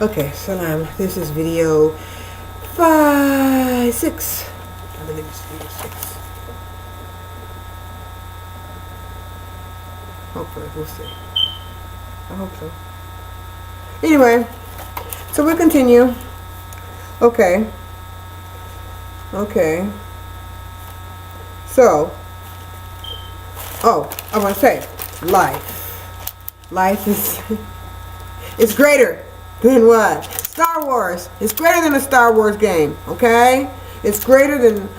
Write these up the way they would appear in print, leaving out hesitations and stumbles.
Okay, salam. This is video 6. I believe it's video 6. Hopefully, we'll see. I hope so. Anyway, so we'll continue. Okay. So, I want to say, life is it's greater than what? Star Wars. It's greater than a Star Wars game. Okay? It's greater than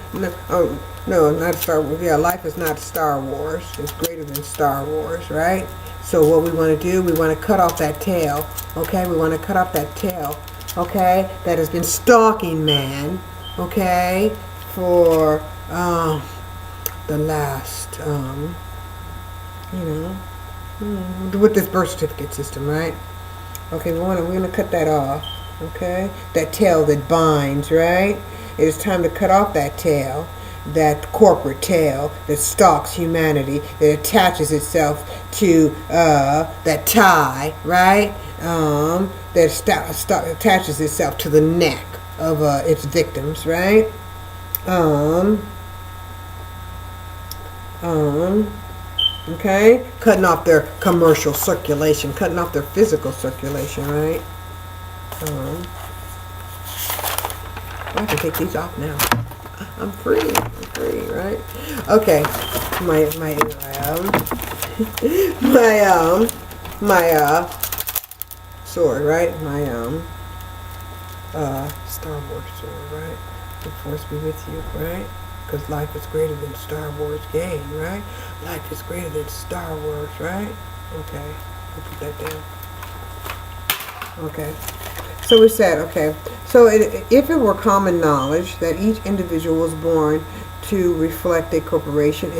no, not Star Wars. Yeah, life is not Star Wars. It's greater than Star Wars, right? So what we want to do, we want to cut off that tail. Okay? We want to cut off that tail. Okay? That has been stalking man. Okay? For the last with this birth certificate system, right? Okay, we're gonna cut that off. Okay, that tail that binds, right? It is time to cut off that tail, that corporate tail that stalks humanity, that attaches itself to that tie, right? That attaches itself to the neck of its victims, right? Okay, cutting off their commercial circulation, cutting off their physical circulation, right? I can take these off now. I'm free, right? Okay, my sword, right? My Star Wars sword, right? The force be with you, right? Because life is greater than Star Wars game, right? Life is greater than Star Wars, right? Okay, we'll put that down. Okay, so we said, okay, so if it were common knowledge that each individual was born to reflect a corporation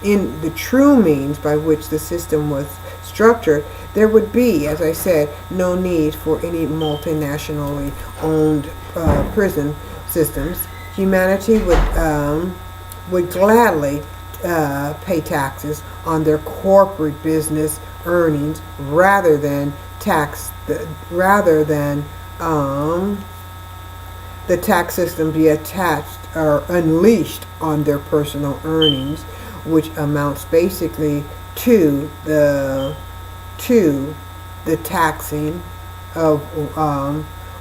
in the true means by which the system was structured, there would be, as I said, no need for any multinationally owned prison systems. Humanity would gladly pay taxes on their corporate business earnings rather than the tax system be attached or unleashed on their personal earnings, which amounts basically to the taxing of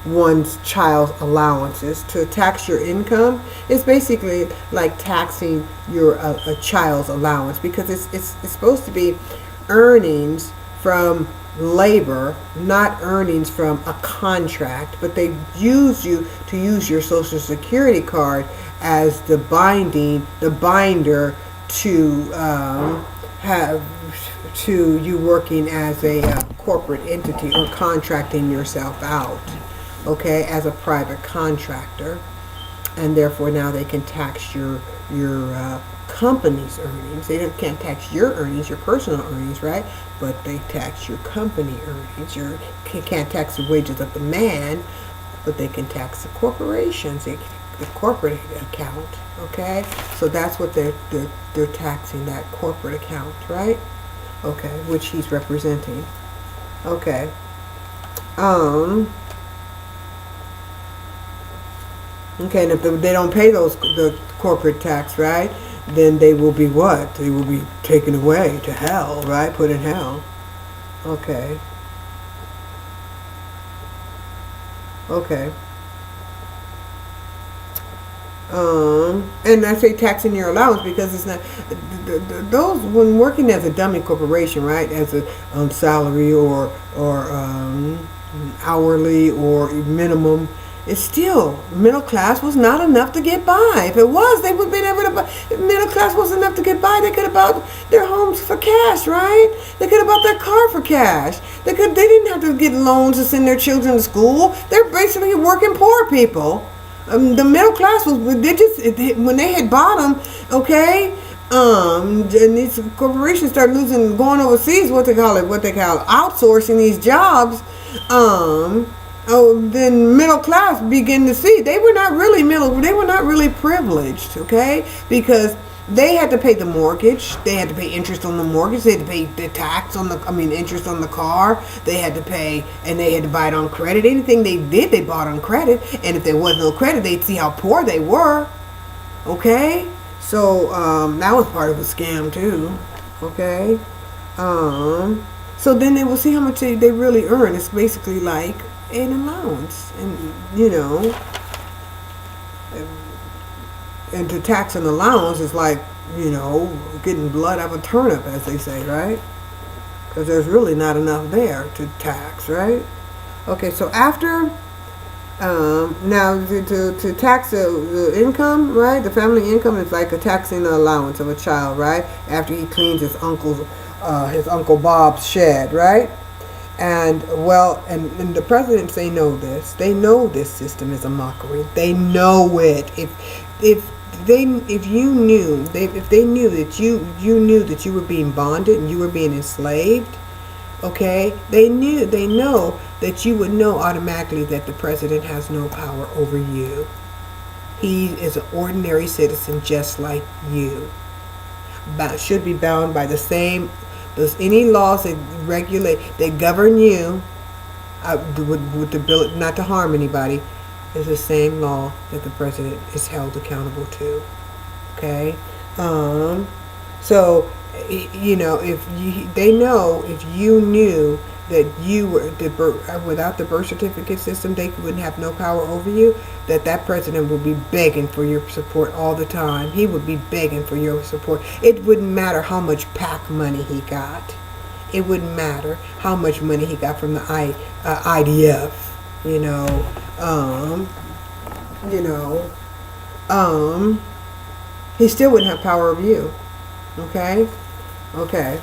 one's child's allowances. To tax your income is basically like taxing your a child's allowance, because it's supposed to be earnings from labor, not earnings from a contract, but they use you to use your Social Security card as the binder to have to you working as a corporate entity or contracting yourself out, okay, as a private contractor, and therefore now they can tax your company's earnings. They can't tax your earnings, your personal earnings, right? But they tax your company earnings. You can't tax the wages of the man, but they can tax the corporations, the corporate account. Okay, so that's what they're taxing, that corporate account, right? Okay, which he's representing. Okay. Okay, and if they don't pay the corporate tax, right, then they will be what? They will be taken away to hell, right? Put in hell. Okay. Okay. And I say taxing your allowance because it's not those when working as a dummy corporation, right? As a salary or hourly or minimum. It's still, middle class was not enough to get by. If it was, they would have been able to buy. If middle class wasn't enough to get by, they could have bought their homes for cash, right? They could have bought their car for cash. They didn't have to get loans to send their children to school. They're basically working poor people. The middle class was, when they hit bottom, okay, and these corporations start going overseas, what they call outsourcing these jobs, then middle class begin to see they were not really they were not really privileged, okay? Because they had to pay the mortgage. They had to pay interest on the mortgage. They had to pay the tax on interest on the car. They had to pay, and they had to buy it on credit. Anything they did, they bought on credit. And if there was no credit, they'd see how poor they were. Okay? So, that was part of a scam too. Okay? So then they will see how much they really earn. It's basically like an allowance. And, you know, and to tax an allowance is like, you know, getting blood out of a turnip, as they say, right? Because there's really not enough there to tax, right? Okay, so after, now to tax the income, right? The family income is like a taxing the allowance of a child, right? After he cleans his Uncle Bob's shed, right? And well, and the presidents, they know this. They know this system is a mockery. They know it. If they knew that you knew that you were being bonded and you were being enslaved, okay, they know that you would know automatically that the president has no power over you. He is an ordinary citizen just like you. Should be bound by the same, any laws that regulate, that govern you, with the ability not to harm anybody, is the same law that the president is held accountable to. Okay, so you know, they know if you knew that you were without the birth certificate system, they would have no power over you. That president would be begging for your support all the time. He would be begging for your support. It wouldn't matter how much PAC money he got. It wouldn't matter how much money he got from the IDF. He still wouldn't have power over you. Okay? Okay.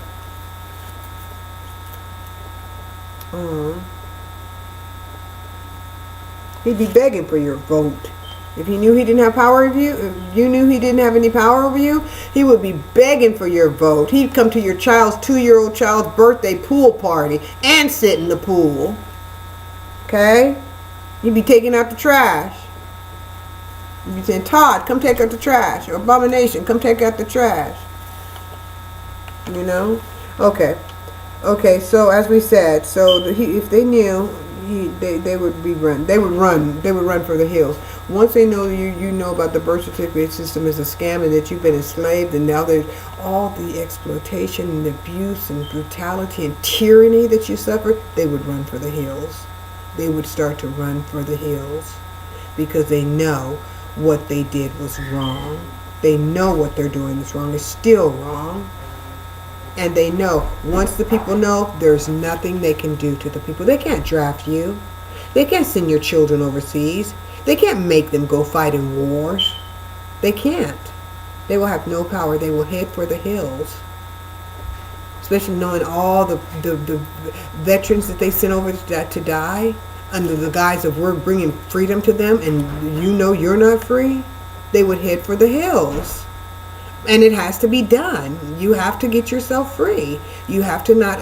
He'd be begging for your vote. If he knew he didn't have power over you, if you knew he didn't have any power over you, he would be begging for your vote. He'd come to your 2-year-old child's birthday pool party and sit in the pool. Okay? You'd be taking out the trash. You'd be saying, Todd, come take out the trash. Or Abomination, come take out the trash. You know? Okay. Okay, so as we said, so if they knew, they would run for the hills. Once they know you know about the birth certificate system is a scam and that you've been enslaved, and now there's all the exploitation and abuse and brutality and tyranny that you suffer, they would run for the hills. They would start to run for the hills because they know what they did was wrong. They know what they're doing is wrong. It's still wrong. And they know, once the people know, there's nothing they can do to the people. They can't draft you. They can't send your children overseas. They can't make them go fight in wars. They can't. They will have no power. They will head for the hills. Especially knowing all the veterans that they sent over to die under the guise of we're bringing freedom to them, and you know you're not free. They would head for the hills. And it has to be done. You have to get yourself free. You have to not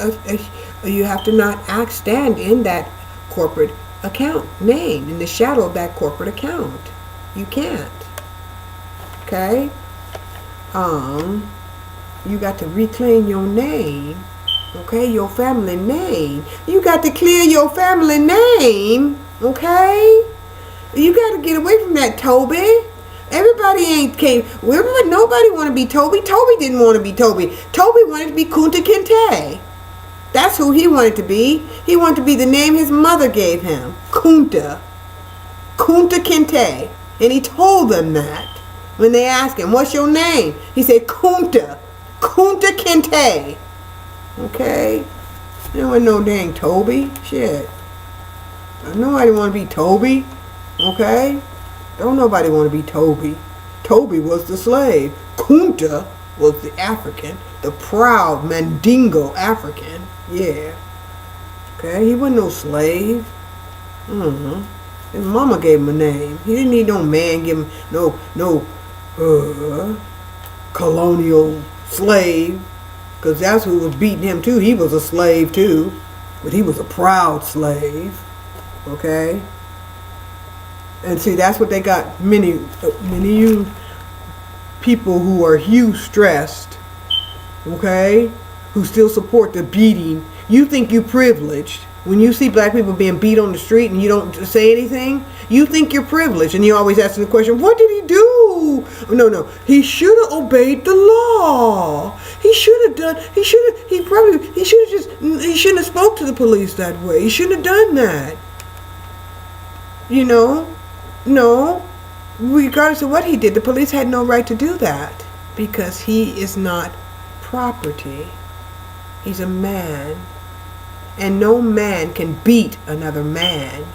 stand in that corporate account name, in the shadow of that corporate account. You can't. Okay? You got to reclaim your name. Okay? Your family name. You got to clear your family name. Okay? You got to get away from that, Toby. Everybody nobody want to be Toby. Toby didn't want to be Toby. Toby wanted to be Kunta Kinte. That's who he wanted to be. He wanted to be the name his mother gave him. Kunta Kinte. And he told them that. When they asked him, what's your name? He said, Kunta Kinte. Okay? There wasn't no dang Toby. Shit. Nobody want to be Toby. Okay? Don't nobody want to be Toby. Toby was the slave. Kunta was the African, the proud Mandingo African. Yeah. Okay, he wasn't no slave. His mama gave him a name. He didn't need no man give him no colonial slave, because that's who was beating him too. He was a slave too, but he was a proud slave. Okay. And see, that's what they got many of you people who are hue stressed, okay, who still support the beating, you think you're privileged. When you see black people being beat on the street and you don't say anything, you think you're privileged, and you're always asking the question, what did he do? No, he should have obeyed the law. He shouldn't have spoke to the police that way. He shouldn't have done that. You know? No. Regardless of what he did, the police had no right to do that, because he is not property. He's a man. And no man can beat another man,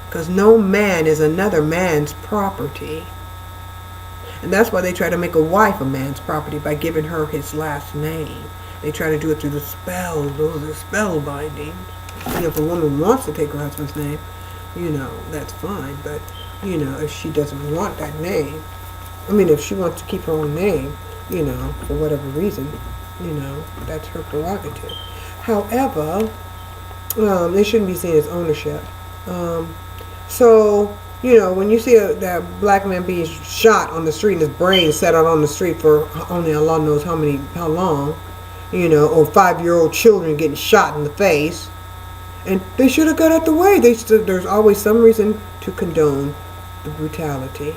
because no man is another man's property. And that's why they try to make a wife a man's property by giving her his last name. They try to do it through the spell. Those are spell bindings. And if a woman wants to take her husband's name, that's fine. But, if she doesn't want that name, if she wants to keep her own name, for whatever reason, that's her prerogative. However, they shouldn't be seen as ownership. So, when you see that black man being shot on the street and his brain set out on the street for only Allah knows how long, or 5-year-old children getting shot in the face, and they should have got out the way. There's always some reason to condone the brutality,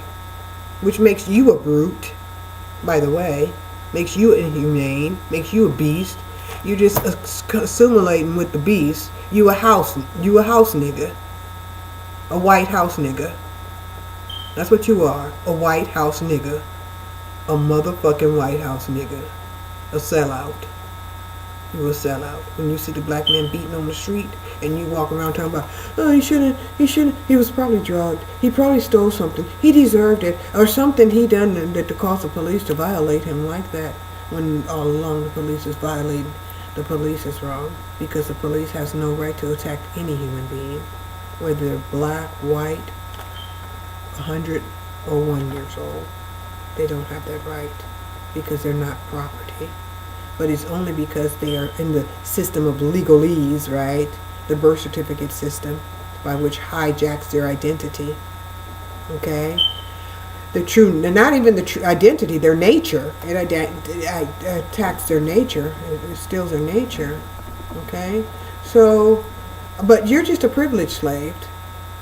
which makes you a brute, by the way, makes you inhumane, makes you a beast. You just assimilating with the beast. You a house nigga. A white house nigga. That's what you are. A white house nigga. A motherfucking white house nigga. A sellout. You a sellout. When you see the black man beating on the street and you walk around talking about, oh, he was probably drugged. He probably stole something. He deserved it. Or something he done that to cause the police to violate him like that. When all along the police is violating. The police is wrong, because the police has no right to attack any human being, whether they're black, white, 100 or 1 years old. They don't have that right, because they're not property. But it's only because they are in the system of legalese, right? The birth certificate system, by which hijacks their identity. Okay? Not even the true identity, their nature. It attacks their nature. It steals their nature. Okay? So, but you're just a privileged slave.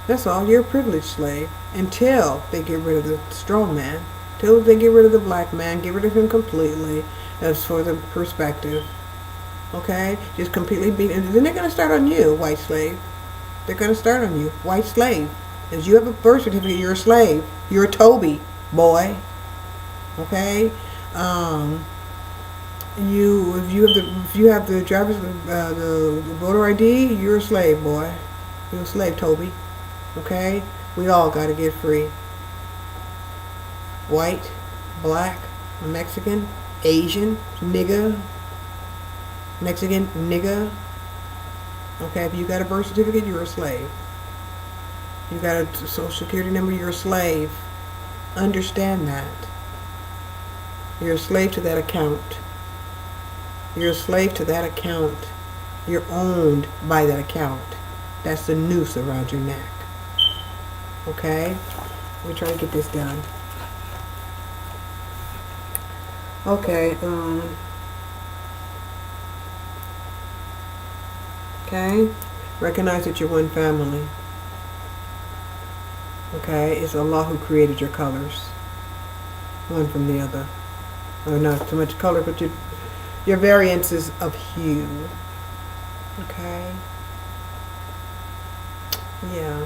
That's all. You're a privileged slave until they get rid of the strong man. Until they get rid of the black man, get rid of him completely. As for the perspective. Okay? Just completely beat. And then they're going to start on you, white slave. They're going to start on you, white slave. If you have a birth certificate, you're a slave. You're a Toby, boy. Okay? If you have the driver's the voter ID, you're a slave, boy. You're a slave, Toby. Okay? We all gotta get free. White, black, Mexican, Asian, nigga, Mexican, nigga. Okay, if you got a birth certificate, you're a slave. You got a social security number, you're a slave. Understand that. You're a slave to that account. You're a slave to that account. You're owned by that account. That's the noose around your neck. Okay? We're trying to get this done. Okay, okay? Recognize that you're one family. Okay, it's Allah who created your colors, one from the other. Or not too much color, but your variances of hue. Okay. Yeah.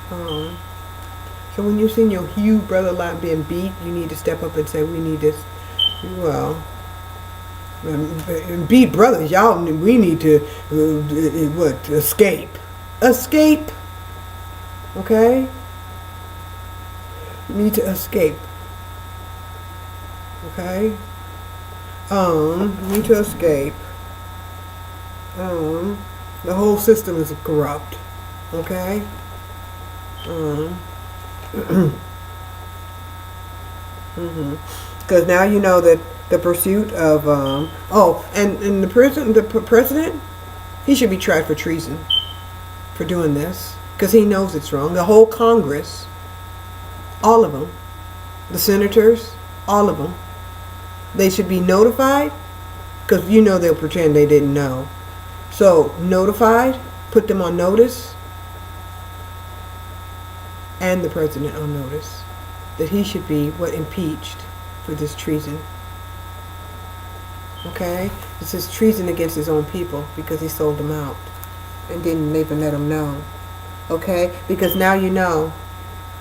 So when you've seen your hue brother line being beat, you need to step up and say, we need this. Well, beat brothers, y'all. We need to escape. Escape. Okay? You need to escape. Okay? You need to escape. The whole system is corrupt. Okay? Because now you know that the pursuit of and the president, he should be tried for treason for doing this, because he knows it's wrong. The whole Congress, all of them, the senators, all of them. They should be notified, because you know they'll pretend they didn't know. So notified, put them on notice, and the president on notice that he should be impeached for this treason. Okay? This is treason against his own people because he sold them out and didn't even let them know. Okay? Because now you know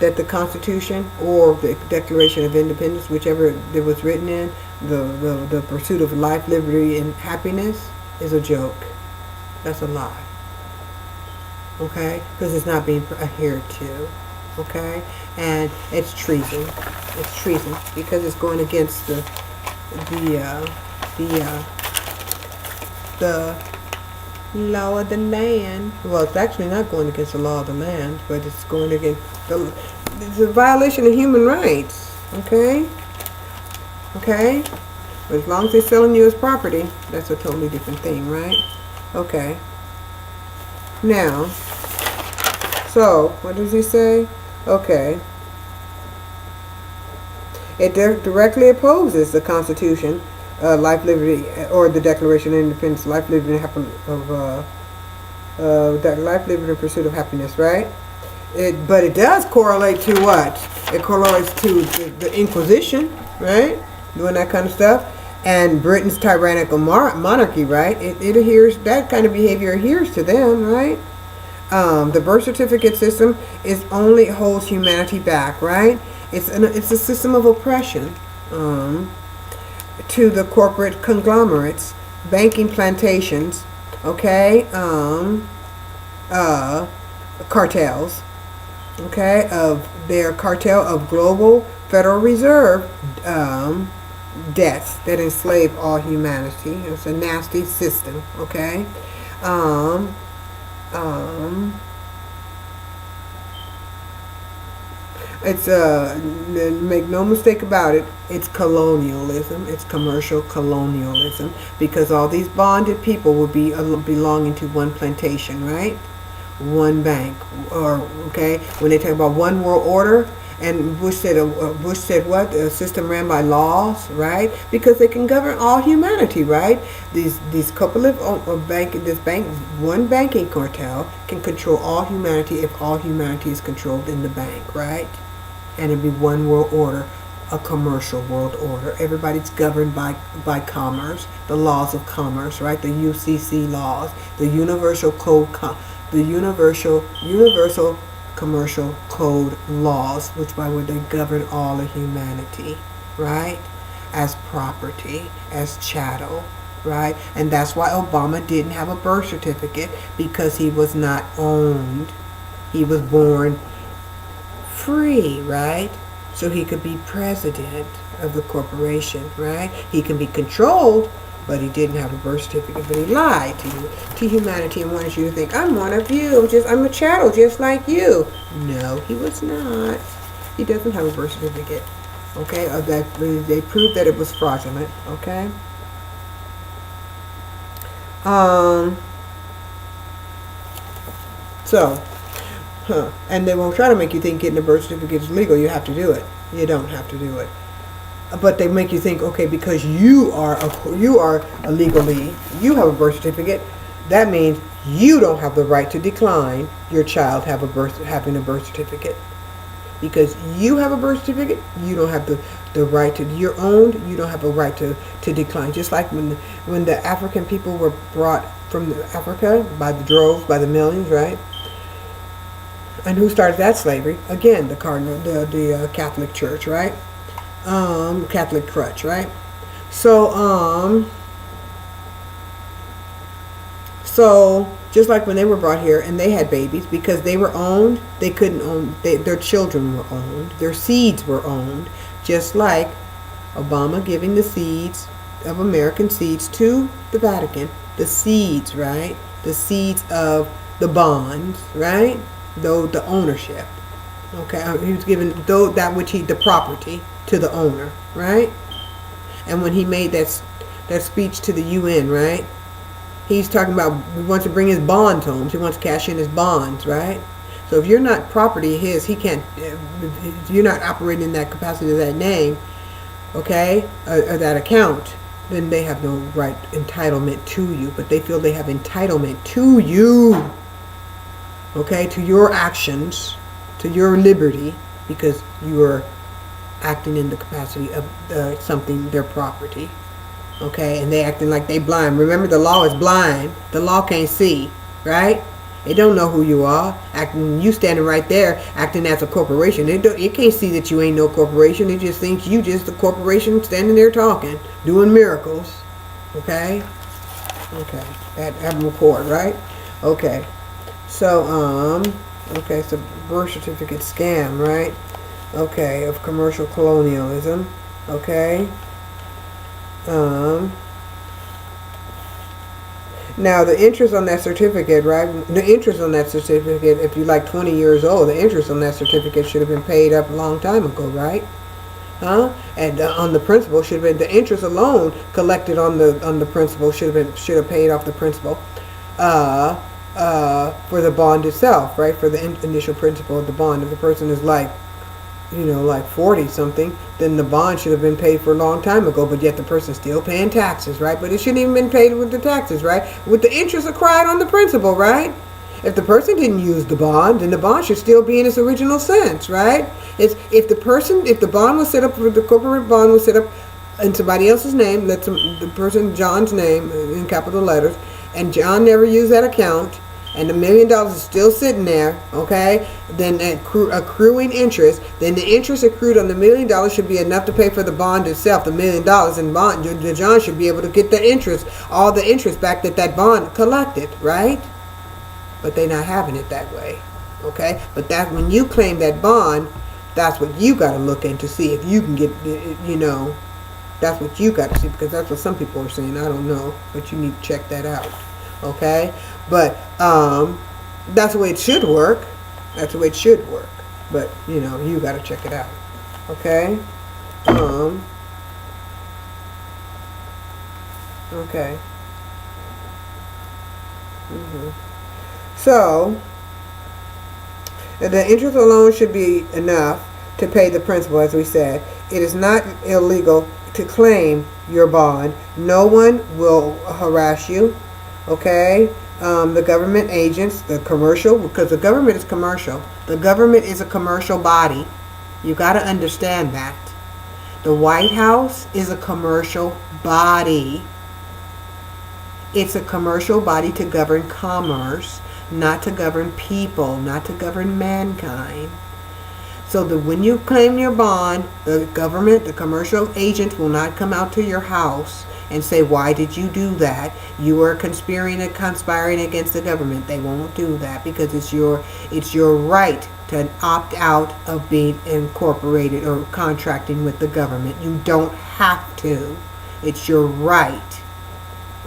that the Constitution or the Declaration of Independence, whichever it was written in, the pursuit of life, liberty, and happiness is a joke. That's a lie. Okay? Because it's not being adhered to. Okay? And it's treason. It's treason because it's going against the law of the land. Well, it's actually not going against the law of the land, but it's going against it's a violation of human rights. Okay? Okay? But as long as they're selling you as property, that's a totally different thing, right? Okay. Now, so, what does he say? Okay. It directly opposes the Constitution, life, liberty, or the Declaration of Independence, life, liberty, and life, liberty, and pursuit of happiness, right? But it does correlate to what? It correlates to the Inquisition, right? Doing that kind of stuff. And Britain's tyrannical monarchy, right? It adheres, that kind of behavior adheres to them, right? The birth certificate system only holds humanity back, right? It's a system of oppression to the corporate conglomerates, banking plantations, okay, cartels, okay, of their cartel of global Federal Reserve debts that enslave all humanity. It's a nasty system, okay. It's make no mistake about it, it's colonialism. It's commercial colonialism, because all these bonded people will be belonging to one plantation, right? One bank, or okay, when they talk about one world order, and Bush said what? A system ran by laws, right? Because they can govern all humanity, right? These couple of one banking cartel can control all humanity if all humanity is controlled in the bank, right? And it'd be one world order, a commercial world order. Everybody's governed by commerce, the laws of commerce, right? The UCC laws, the Universal Commercial Code laws, which by which they govern all of humanity, right? As property, as chattel, right? And that's why Obama didn't have a birth certificate, because he was not owned. He was born free, right? So he could be president of the corporation, right? He can be controlled, but he didn't have a birth certificate. But he lied to humanity and wanted you to think, I'm one of you. I'm a chattel just like you. No, he was not. He doesn't have a birth certificate. Okay, they proved that it was fraudulent. Okay. And they won't try to make you think getting a birth certificate is legal. You have to do it. You don't have to do it. But they make you think, okay, because you are illegally, you have a birth certificate, that means you don't have the right to decline your child having a birth certificate. Because you have a birth certificate, you don't have the right to, you're owned, you don't have a right to decline. Just like when the African people were brought from Africa by the droves, by the millions, right? And who started that slavery? Again, the Catholic Church, right? Catholic crutch, right? So just like when they were brought here and they had babies, because they were owned, they couldn't own, their children were owned, their seeds were owned, just like Obama giving the seeds of American seeds to the Vatican, the seeds, right? The seeds of the bonds, right? Though the ownership, okay, he was giving the property to the owner, right? And when he made that speech to the UN, right, he's talking about he wants to bring his bonds home. He wants to cash in his bonds, right? So if you're not property his, he can't. If you're not operating in that capacity of that name, okay, or that account, then they have no right entitlement to you. But they feel they have entitlement to you, okay, to your actions, to your liberty, because you are acting in the capacity of something, their property, okay, and they acting like they blind. Remember, the law is blind. The law can't see, right? They don't know who you are. Acting, you standing right there, acting as a corporation. It can't see that you ain't no corporation. It just thinks you just a corporation standing there talking, doing miracles, okay? Okay, at Admiral Court, right? Okay, so okay, so birth certificate scam, right? Okay, of commercial colonialism, okay. Now the interest on that certificate, right? The interest on that certificate, if you're like 20 years old, the interest on that certificate should have been paid up a long time ago, right? Huh? And on the principal should have been, the interest alone collected on the principal should have paid off the principal for the bond itself, right? For the initial principal of the bond. If the person is like, you know, like 40 something, then the bond should have been paid for a long time ago, but yet the person's still paying taxes, right? But it shouldn't even been paid with the taxes, right? With the interest accrued on the principal, right? If the person didn't use the bond, then the bond should still be in its original sense, right? It's if the bond was set up, the corporate bond was set up in somebody else's name, the person John's name in capital letters, and John never used that account, and the $1 million is still sitting there, okay, then accruing interest, then the interest accrued on the $1 million should be enough to pay for the bond itself, the $1 million, and bond, John should be able to get the interest, all the interest back that bond collected, right? But they're not having it that way, okay? But that when you claim that bond, that's what you got to look into, see if you can get, you know, that's what you got to see, because that's what some people are saying. I don't know, but you need to check that out, okay? But that's the way it should work. That's the way it should work. But, you know, you got to check it out. Okay? Okay. So, the interest alone should be enough to pay the principal, as we said. It is not illegal to claim your bond. No one will harass you. Okay? The government agents, the commercial, because the government is commercial. The government is a commercial body. You got to understand that. The White House is a commercial body. It's a commercial body to govern commerce, not to govern people, not to govern mankind. So that when you claim your bond, the government, the commercial agent will not come out to your house and say, why did you do that? You are conspiring against the government. They won't do that because it's your right to opt out of being incorporated or contracting with the government. You don't have to. It's your right.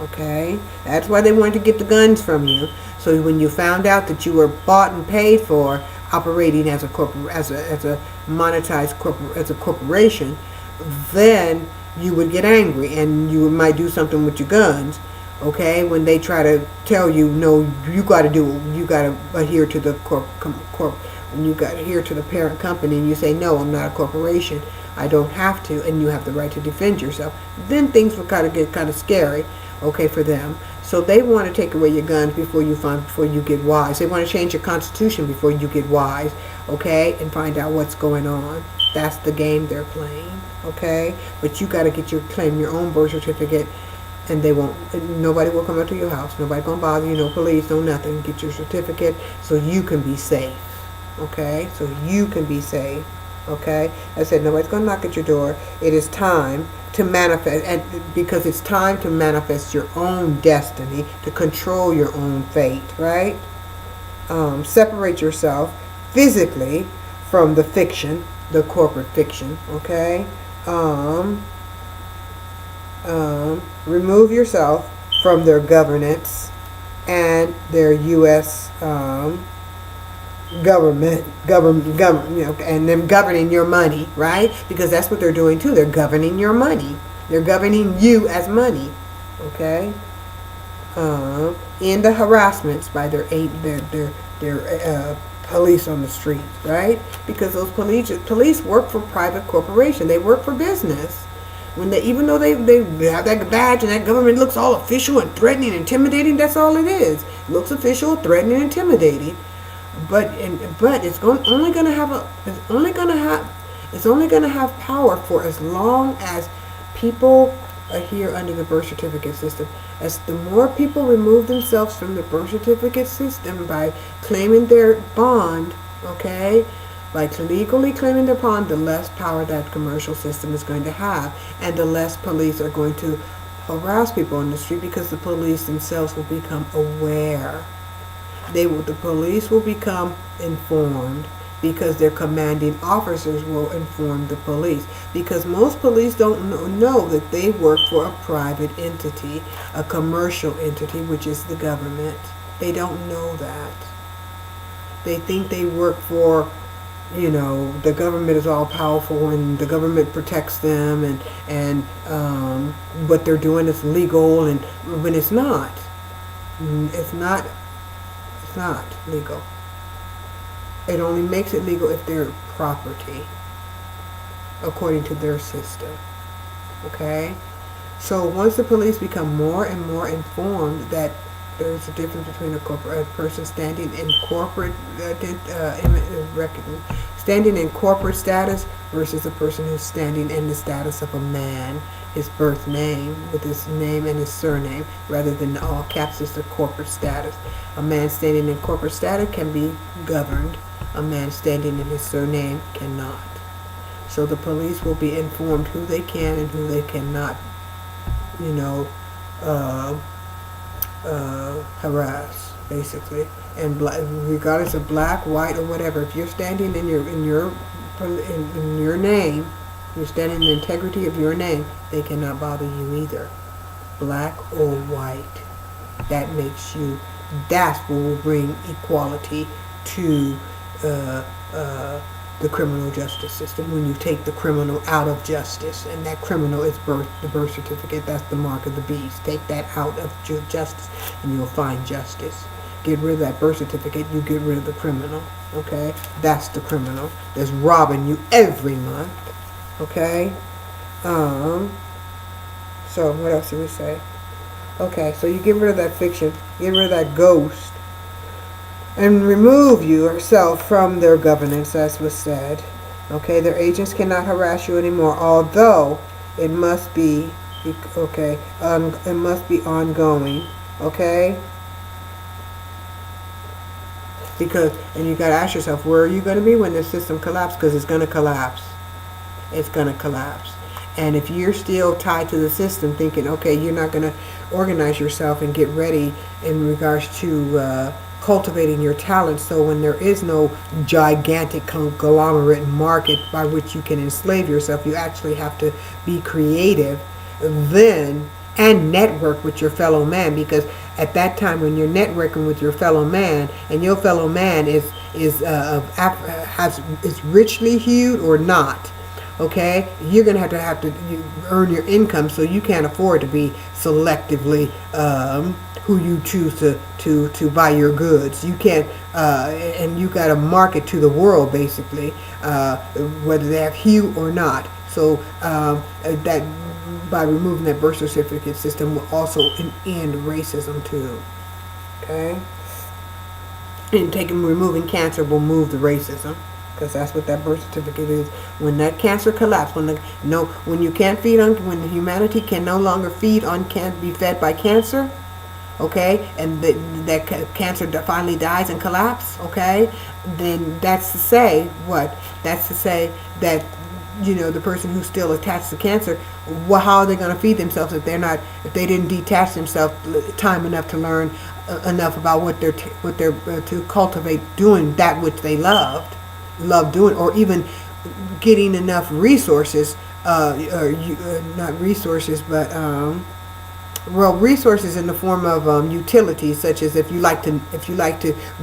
Okay? That's why they wanted to get the guns from you. So when you found out that you were bought and paid for operating as a corporation, then you would get angry and you might do something with your guns, okay? When they try to tell you, no, you got to adhere to the you got to adhere to the parent company, and you say, no, I'm not a corporation, I don't have to, and you have the right to defend yourself. Then things will get kind of scary, okay, for them. So they want to take away your guns before you get wise. They want to change your constitution before you get wise, okay, and find out what's going on. That's the game they're playing, okay? But you got to claim your own birth certificate, and nobody will come up to your house. Nobody gonna bother you, no police, no nothing. Get your certificate so you can be safe, okay? So you can be safe, okay? I said nobody's gonna knock at your door. It is time to manifest, and because it's time to manifest your own destiny, to control your own fate, right? Separate yourself physically from the fiction, the corporate fiction, okay? Remove yourself from their governance and their U.S. government, you know, and them governing your money, right? Because that's what they're doing too. They're governing your money. They're governing you as money, okay? In the harassments by their police on the street, right? Because those police work for private corporation. They work for business. When they, even though they have that badge and that government looks all official and threatening and intimidating, that's all it is. It looks official, threatening, and intimidating. But it's only going to have power for as long as people adhere under the birth certificate system. As the more people remove themselves from the birth certificate system by claiming their bond, okay, by legally claiming their bond, the less power that commercial system is going to have, and the less police are going to harass people on the street, because the police themselves will become aware. The police will become informed, because their commanding officers will inform the police. Because most police don't know that they work for a private entity, a commercial entity, which is the government. They don't know that. They think they work for, the government is all powerful and the government protects them, and what they're doing is legal, and when it's not. It's not legal. It only makes it legal if they're property, according to their system. Okay? So once the police become more and more informed that there's a difference between a person standing in corporate status versus a person who's standing in the status of a man, his birth name with his name and his surname, rather than all caps is the corporate status. A man standing in corporate status can be governed. A man standing in his surname cannot. So the police will be informed who they can and who they cannot, harass, basically. And regardless of black, white, or whatever, if you're standing in your name, you're standing in the integrity of your name, they cannot bother you either, black or white. That's what will bring equality to the criminal justice system, when you take the criminal out of justice, and that criminal is the birth certificate. That's the mark of the beast. Take that out of justice and you'll find justice. Get rid of that birth certificate, you get rid of the criminal. Okay? That's the criminal that's robbing you every month. Okay? So what else did we say? Okay, so you get rid of that fiction, get rid of that ghost, and remove yourself from their governance, as was said. Okay, their agents cannot harass you anymore, although it must be, okay, it must be ongoing, okay? Because, and you got to ask yourself, where are you going to be when the system collapses? Because it's going to collapse. It's going to collapse. And if you're still tied to the system, thinking, okay, you're not going to organize yourself and get ready in regards to cultivating your talent, so when there is no gigantic conglomerate market by which you can enslave yourself, you actually have to be creative then, and network with your fellow man. Because at that time, when you're networking with your fellow man, and your fellow man is richly hued or not, okay, you're gonna have to earn your income, so you can't afford to be selectively who you choose to buy your goods. You can't, and you got to market to the world, basically, whether they have hue or not. So that by removing that birth certificate system will also end racism too. Okay, and removing cancer will move the racism, because that's what that birth certificate is. When that cancer collapses, when you can't feed on, when humanity can no longer can't be fed by cancer, okay, and that cancer finally dies and collapses, okay, then that's to say what? That's to say that, the person who's still attached to cancer, how are they going to feed themselves if they didn't detach themselves time enough to learn enough about what they're to cultivate doing that which they love doing, or even getting enough resources, not resources, but resources in the form of utilities, such as if you like to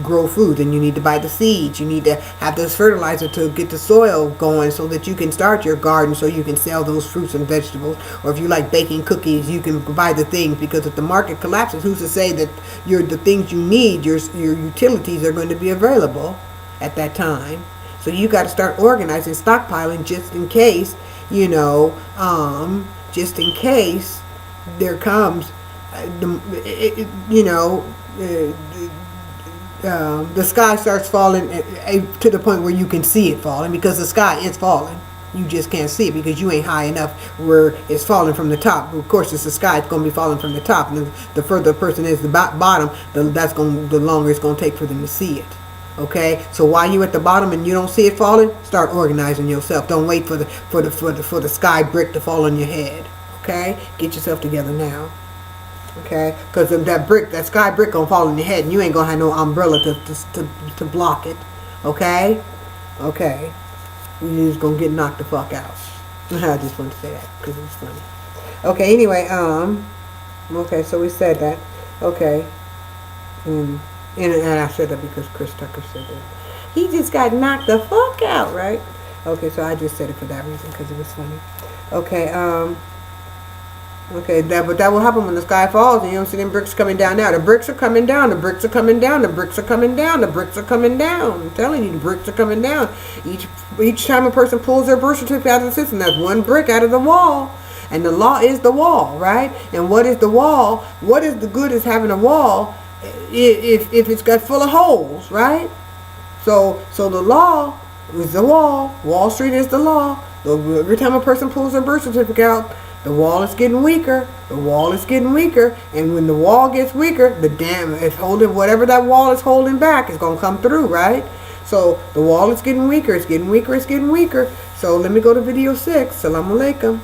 grow food, then you need to buy the seeds. You need to have those fertilizer to get the soil going, so that you can start your garden, so you can sell those fruits and vegetables. Or if you like baking cookies, you can buy the things, because if the market collapses, who's to say that the things you need, your utilities, are going to be available? at that time. So you got to start organizing, stockpiling, just in case, you know, just in case there comes, you know, the sky starts falling to the point where you can see it falling, because the sky is falling. You just can't see it because you ain't high enough where it's falling from the top. Of course, it's the sky. It's going to be falling from the top. And the further a person is the bottom, the longer it's going to take for them to see it. Okay. So while you at the bottom and you don't see it falling, start organizing yourself. Don't wait for the sky brick to fall on your head. Okay. Get yourself together now. Okay. Because that sky brick gonna fall on your head, and you ain't gonna have no umbrella to block it. Okay. Okay. You're just gonna get knocked the fuck out. I just want to say that because it's funny. Okay, anyway, okay, so we said that. Okay. And I said that because Chris Tucker said that. He just got knocked the fuck out, right? Okay, so I just said it for that reason because it was funny. Okay, okay, but that will happen when the sky falls and you don't see them bricks coming down now. The bricks are coming down, the bricks are coming down, the bricks are coming down, the bricks are coming down. I'm telling you, the bricks are coming down. Each time a person pulls their birth certificate out of the system, that's one brick out of the wall. And the law is the wall, right? And what is the wall? What is the good is having a wall if it's got full of holes, right? So the law is the wall. Wall Street is the law. Every time a person pulls their birth certificate out, the wall is getting weaker. The wall is getting weaker. And when the wall gets weaker, the dam is holding, whatever that wall is holding back is going to come through, right? So the wall is getting weaker. It's getting weaker. It's getting weaker. So let me go to video 6. Salam alaikum.